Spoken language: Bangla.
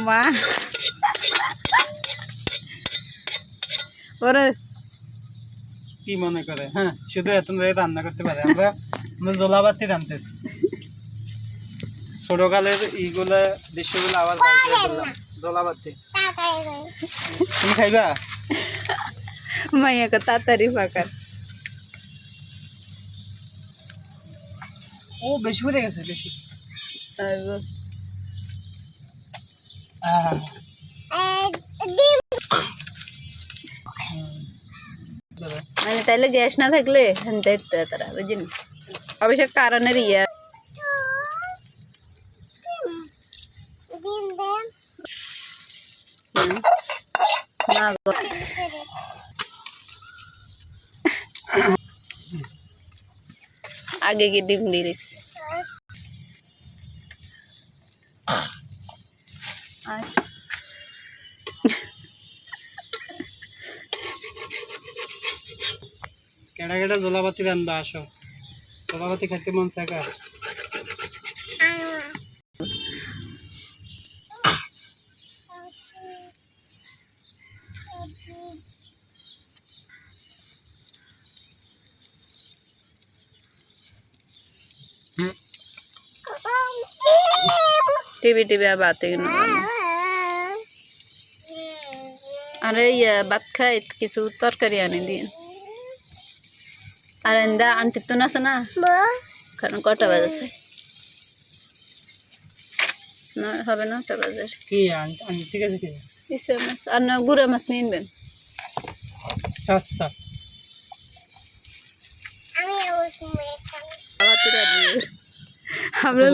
মা ওরা কি মনে করে? হ্যাঁ, শুধু এত রান্না করতে পারে। আমরা জলাবাতি রাঁধতেছি। ছোটকালের এইগুলা দৃশ্যগুলো আবার বাইরে করলাম। জলাবাতি তুমি খাইবা? মাইয়াকে তাড়াতাড়ি পাকার। ও বেশি হয়ে গেছে, বেশি। মানে তাইলে গ্যাস না থাকলে দেখতে তারা বুঝিনি অবশ্য কারণের ইয়া না গো আগে কি ডিম দিয়ে রেখেছি কেডা কেডা জলাবাতি রান্না আসো? জলাবাতি খাইতে মন চাকা? টিভি টিভি আর বাতে আরে ইয়া ভাত খাই কিছু তরকারি আনি দিন আর এন্দা আন্টি তো না আছে না কারণ কটা বাজেছে না হবে না 9টা বাজে কি ঠিক আছে কি ইসে মাছ আর না গুড়া মাছ নিয়ে নেবেন আচ্ছা আমরা